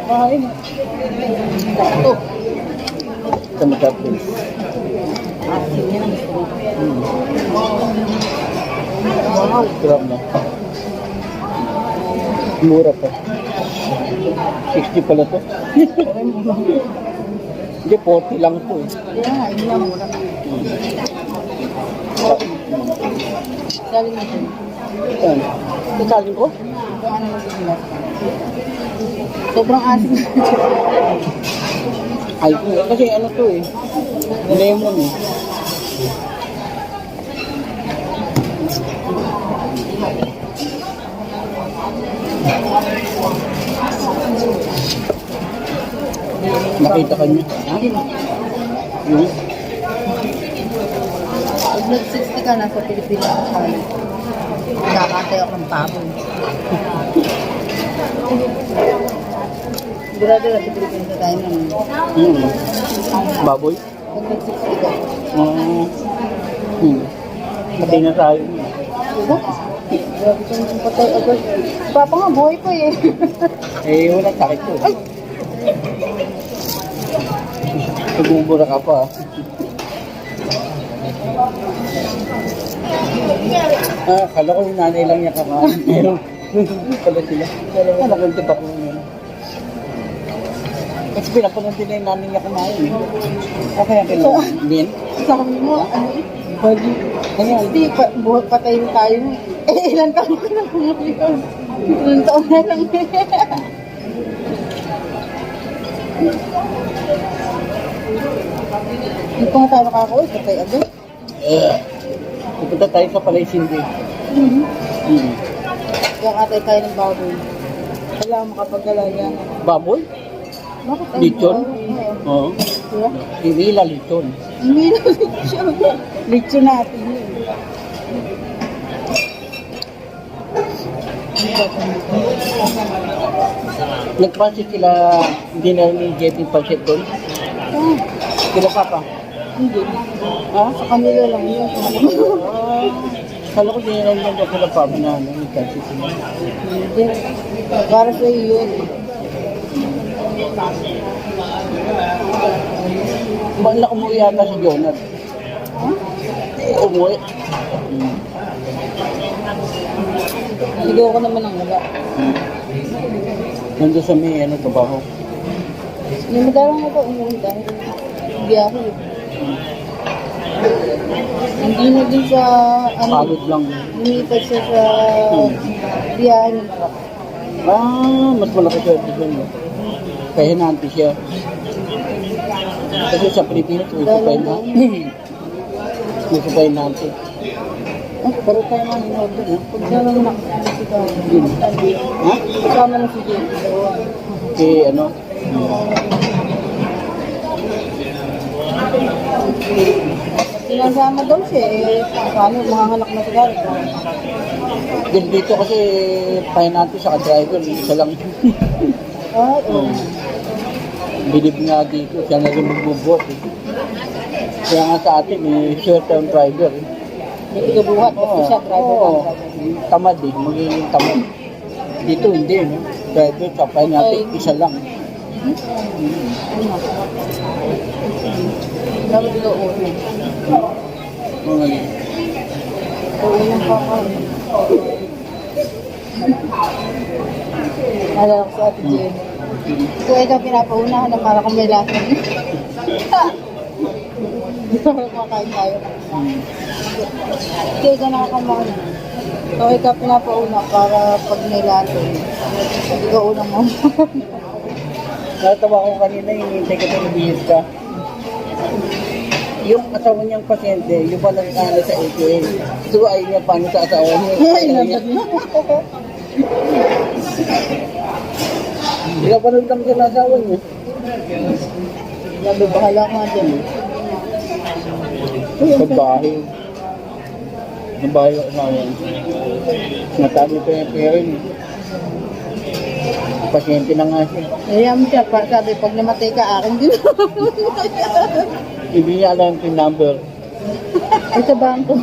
Kain. Ito. Ito matapos. Asin yan. Wow. Sarap na. Mura pa. 60 pala to. Hindi, 40 lang to eh. Kaya nga, yun lang mura. Sabi natin. Yan. Sasalin ko? Kung ano magsisimula. Sobrang asin. Ay, kasi ano to eh. Lemon eh. Nakita ka niya. Ha? Yun. Pag nag-60 ka, nasa Pilipinas ka. Nakakatay ako ng pabo. Sigurado na sa Pilipinas na tayo ng Baboy? pag nag-60 ka. Patay na tayo. Diba? Grabe kang patay agad. Papa nga, buhay pa eh. Eh, wala sakit ko. Ay! Nagmumura ka pa. Kala ko yung nanay lang niya kakain. Pero, pala sila. Kala ko yung tipak mo yun. Kasi pinapanood nila yung nanay niya kumain. Kaya kailangan. Min? Sabi mo, ano eh? Pwede. Kaya, Hindi, patay na tayo. Eh, ilan taon ka na kumulikaw? Ilan taon na lang eh. Hindi pa nga tayo nakakauwi, patay agad. pupunta tayo sa Palaisindi. Kaya katay tayo ng baboy. Wala makapag-alaga. Baboy? Bakit tayo? Lechon? Oo. Diba? Inila lechon. Hindi na lechon. Lechon natin yun. Nagpansit sila dinner ni JP Pansit doon? Ah, Sila papa? hindi. Ha? Sa kanila lang yun. Kala ko dinner niya doon sila papa na ano, nagpansit sila. Hindi. Para sa iyo yun. Bala umuwi yata si Jonat. Ha? Umuwi. Sigaw ko naman ang wala. Nandun sa may ano, trabaho. Yung madarang na ito, umuwi dahil biyahe. Hindi na din sa, ano, Pagod lang. lumipad siya sa biyahe ng truck. Mas malaki siya doon. Kaya hinanti siya. Kasi sa Pilipinas, may supay na. May supay nanti. Ah, pero tayo nga in-order. Pag na lang nakasigaw. Ha? Kasama na si Jay. Eh, ano? Sinasama daw siya eh. Paano, manganganak na sigari. Dito kasi pahin natin sa driver, isa lang. Ah, oo. Bilib nga dito, siya na rin magbubot. Kaya nga sa atin, short-term driver. May tigabuhat. Kasi siya, driver Oo. ka. Tamad eh, magiging tamad. Dito hindi, no? Driver, sa pahin natin, isa lang. Dapat ito uwi. Mga Uwi ng kakain. Alala ko sa Ate Jen. Ito ito pinapaunahan na para kung may lasa. Di ba kumakain tayo? Kaya ka nakakamahal. So ikaw pinapauna para pag may lasa. Ikaw unang mo. Natawa ko kanina, hinihintay ka na bihis ka. Yung asawa niyang pasyente, yung pala ano sa ATM. So ay niya paano sa asawa niya. Pinapanood lang siya ng asawa niya. Labi, bahala ka dyan. Pagbahay. Ang bahay ng asawa niya. Natabi pa yung pera niya. Pasyente na nga siya. Kaya mo siya, sabi, pag namatay ka, akin din. Hindi niya alam yung number. Ay, sa bangko.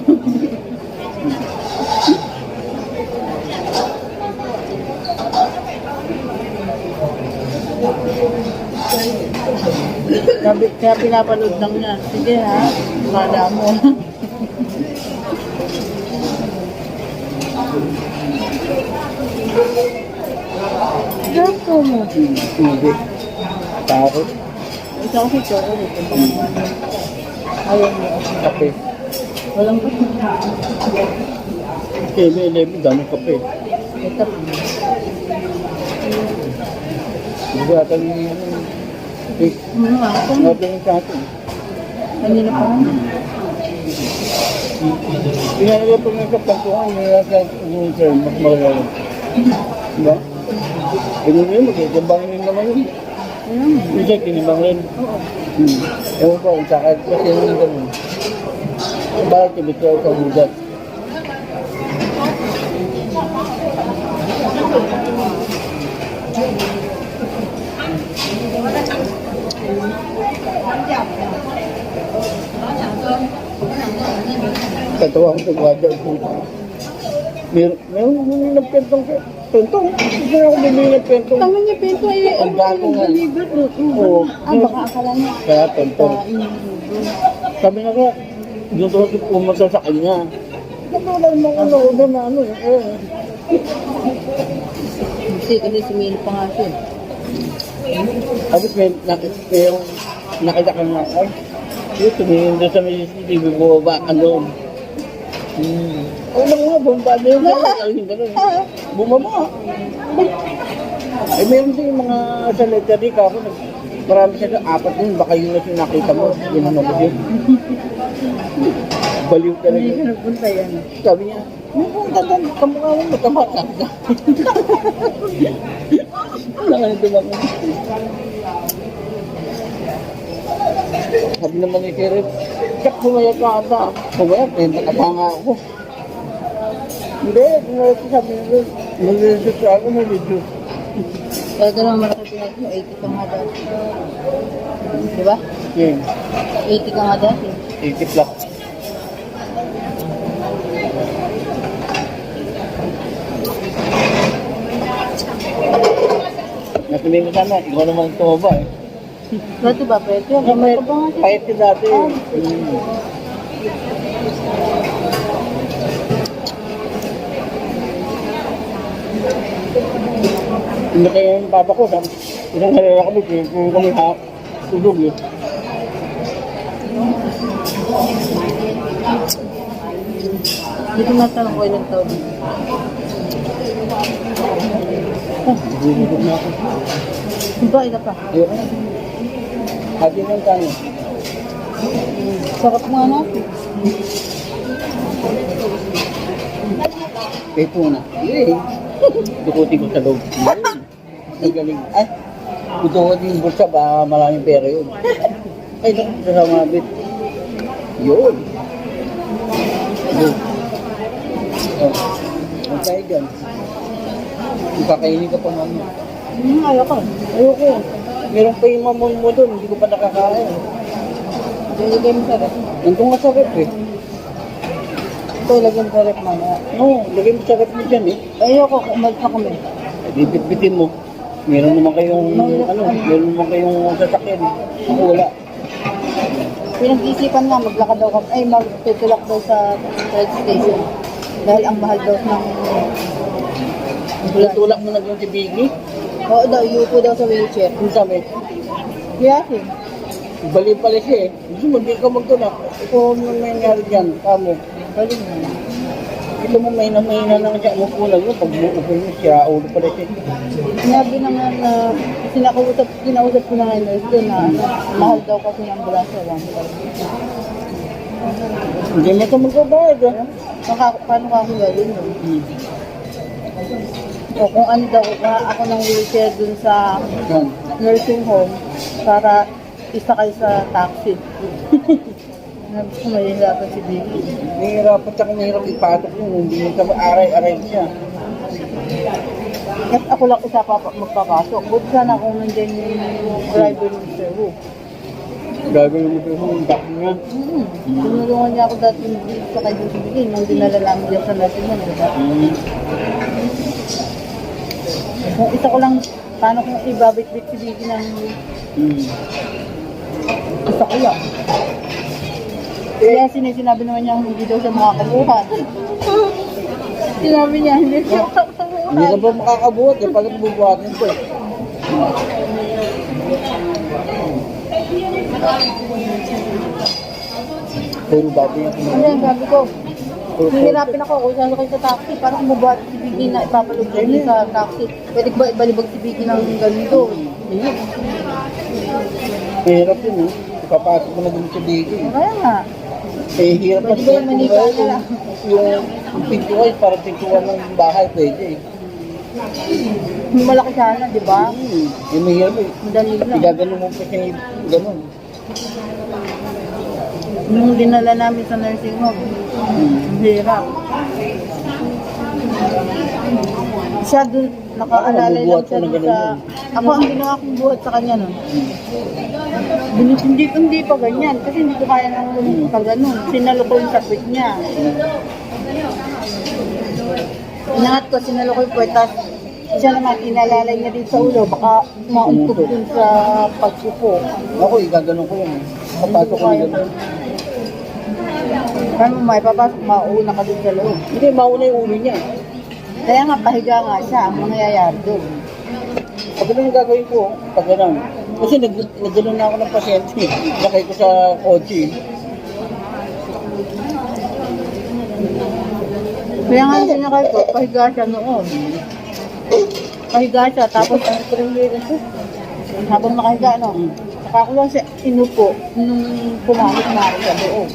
Kaya pinapanood lang niya. Sige ha, kala mo. Gato mo. Hindi. Takot. Ito kasi chocolate. Ayaw mo. Kape. Walang pa. Okay, may 11, dami kape. Ito. Hindi ata yung Ano nga? Ano yung sa atin? Kanina pa nga. Pinagawa po nga sa pagkuhan, may nasa mas magagawa. Diba? Ganun yun, magkakabang rin naman yun. Ayun. Isa, kinibang rin. Oo. Ewan ko, kung sakit kasi yung ganun. Bakit ibigay sa bugat? Katawa ko sa gwadya. Meron ng pentong. Gusto na ako bumili ng pentong. Tama niya, Pento, ay Ang gato nga. libre po. Oo. Baka akala niya. Kaya pentong. Kain yung libre. Sabi nga ka, gusto ko pumunta sa kanya. Katulad mo ko na na ano eh. Kasi sumili pa nga siya. Tapos may nakita ka nga, ay, yun, tumingin doon sa may CCTV, bumaba ka doon. Una nga, bumaba na yun. Ay, gano'n. Bumaba. Ay, meron din yung mga sa letter ka ako. Marami siya, 4 din, baka yun na siya nakita mo. Ginano ko din. Baliw Hindi talaga. siya nagpunta yan. Sabi niya, may punta doon, kamukha mo magkamata. Wala nga nito ba? Sabi naman ni Kirit, Kak, pumayag ka ata. Pumayag, eh, nakabanga ako. Hindi, sabi niya, mag-reduce ako, mag-reduce. Kaya naman malaki pinag mo, 80 ka nga dati. Di ba? Yun, 80 ka nga dati. 80 plus. Nasabihin ko sana, ikaw naman tumaba eh. Dati ba, pwede? May May pa nga siya. pahit ka dati. Hindi kayo yung papa ko, sabi, isang halala kami, kung kami tulog yun. Hindi ko natanong ko ilang taon. Bumibog na ako. Diba, ila pa? Ayoko na. Hati lang tayo. Sarap nga na. Ito na. Yay! Dukutin ko sa loob. Yay! Ang galing. Ay! Dukutin yung bulsa ba maraming pera yun. Ay, naku, sa mabit. Yun. Yun. Oh. Ang tayo dyan. Kakainin ka pa mamaya. Ayoko. Ayoko. Meron pa yung mamon mo doon. Hindi ko pa nakakain. Ilagay mo sa rep. Nandun nga sa rep eh. Ito, ilagay mo sa rep mamaya. No, lagay mo sa rep mo dyan eh. Ayoko, umalis na kami. Bibit-bitin mo. Meron naman kayong, meron naman kayong sasakyan. Ako wala. Pinag-isipan nga, maglakad daw kami. Ay, magtutulak daw sa third station. Dahil ang mahal daw ng... Tulak mo na doon si Biggie. Oo daw, yupo daw sa wheelchair. Kung sabi, Yasin. bali pala siya eh. Gusto mo, di ka magtulak. Ito nung nangyari dyan, kamo. Galing mo. Ito mo, may namahina lang siya. Umupo lang yun. Pag umupo yun, siya ulo pala siya. Sinabi naman na kinausap ko na nga yung nurse doon na mahal daw kasi ng ambulansya lang. Hindi mo ito magbabayad ah. Paano ka ako gawin yun? O kung ano daw, kukuha ako ng wheelchair dun sa Yan. nursing home para isakay sa taxi. Sabi ko, mahihirapan si Vicky. Nahihirapan siya kung mahirap ipatok yun. Hindi mo siya aray-aray siya. At ako lang isa magpapasok. Buti sana kung nandiyan yung driver ng Sir Wu. Gagawin mo siya yung back niya. Tinulungan niya ako dati sa kay Vicky nung dinala namin dyan sa nursing home. Diba? Kung isa ko lang, paano kung ibabit-bit si Vicky ng Gusto ko yan. Kaya sinabi naman niya hindi daw siya makakabuhat. Sinabi niya hindi siya Hindi makakabuhat. ka ba makakabuhat eh, pag bubuhatin ko eh. Puro baboy yung Ano yan, sabi ko, Puro hihirapin ako kung saan kayo sa taxi. Parang kumubuhat si Biggie na ipapalog niya sa taxi. Pwede ba ibalibag si Biggie ng ganito? Mahirap yun eh. Ipapasok mo na dun sa bigay. Kaya nga. Eh, hirap Pwede ba yung manika na lang? Yung pintuan, parang pintuan ng bahay, pwede eh. Malaki sana, di ba? Yung mahirap eh. Madali lang. Igaganon mo pa siya ganun. Nung dinala namin sa nursing home, ang hirap. Siya dun, nakaalalay lang siya dun sa... Ako ang ginawa kong buhat sa kanya nun. Hindi pa ganyan, kasi hindi ko kaya nang pag ganun. Sinalo ko yung sapit niya. Inangat ko, sinalo ko yung puwetas. Siya naman, inalalay niya dito sa ulo, baka mauntog dun sa pagsupo. Ako, igaganon ko yun eh. Papasok ko na ganun. Kaya mo may papasok, mauna ka dun sa loob. Hindi, mauna yung ulo niya. Kaya nga, pahiga nga siya, ang mangyayari doon. Pag ganun yung gagawin ko, pag ganun. Kasi nagganon na ako ng pasyente. Nakay ko sa kotse. Kaya nga sinakay ko, pahiga siya noon. Pahiga siya, tapos habang nakahiga, no? Saka ko lang siya inupo nung pumalik na ako sa loob.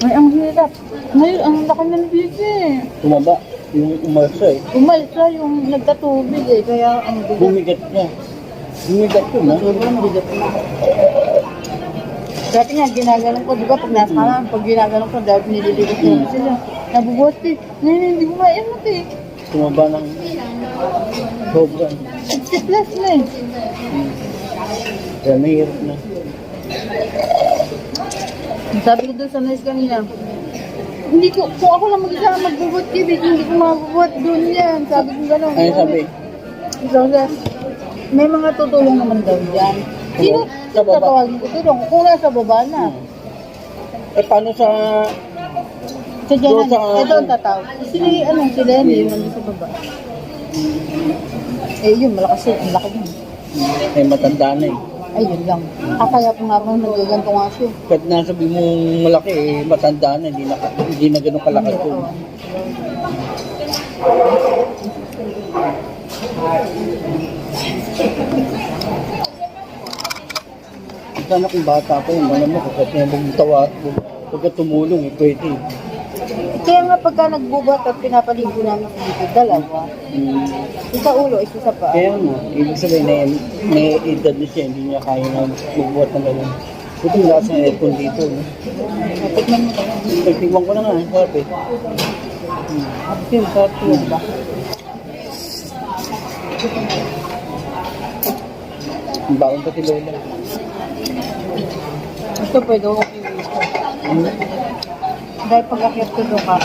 Ay, ang hirap. Ngayon, ang laki ng bibi. Tumaba. Yung umarsa eh. Umalis siya yung nagtatubig eh, kaya ang bigat. Bumigat niya. Bumigat yun ha. Sobrang bigat na. Dati nga, ginagalang ko, di ba, pag nasa kanan, pag ginagalang ko, dahil nililigot ko sila. Nabubuhat eh. Ngayon, hindi ko maiamot eh. Tumaba ng sobrang. 60 plus na eh. Kaya mahirap na. Sabi ko doon sa nurse kanina, hindi ko, kung ako lang mag-isa magbubuhat kibig, hindi ko mabubuhat doon yan. Sabi ko gano'n. Ano sabi? Sabi, may mga tutulong naman daw dyan. Sino Sa baba. tatawagin ko tulong? Kung nasa baba na. Eh paano sa... Sa dyan, Doon sa- ito ang tatawag. Si Lenny, yung nandun sa baba. Eh yun, malakas yun. Ang laki yun. Eh matanda na eh. Ay, yun lang. Kaya po nga po nagaganto nga siya. Kahit nasabi mong malaki eh, matanda na. Hindi na ganun kalakas ko. Sana kung bata pa yun, alam mo, kasi magtawa, pagka tumulong eh, pwede. Kaya nga pagka nagbubat at pinapaligo namin sa dito, dalawa. Isa ulo, isa sa paa. Kaya nga, ibig sabihin na may edad na siya, hindi niya kaya na magbuhat ng gano'n. Ito yung lakas ng aircon dito. No? Tignan mo tayo. Nagtigman ko na nga, sarap eh. Yun, sarap yun ba? Ang baon pa si Lola. Ito pwede ako kiwis ko. Dahil pag-akyat ko doon ka,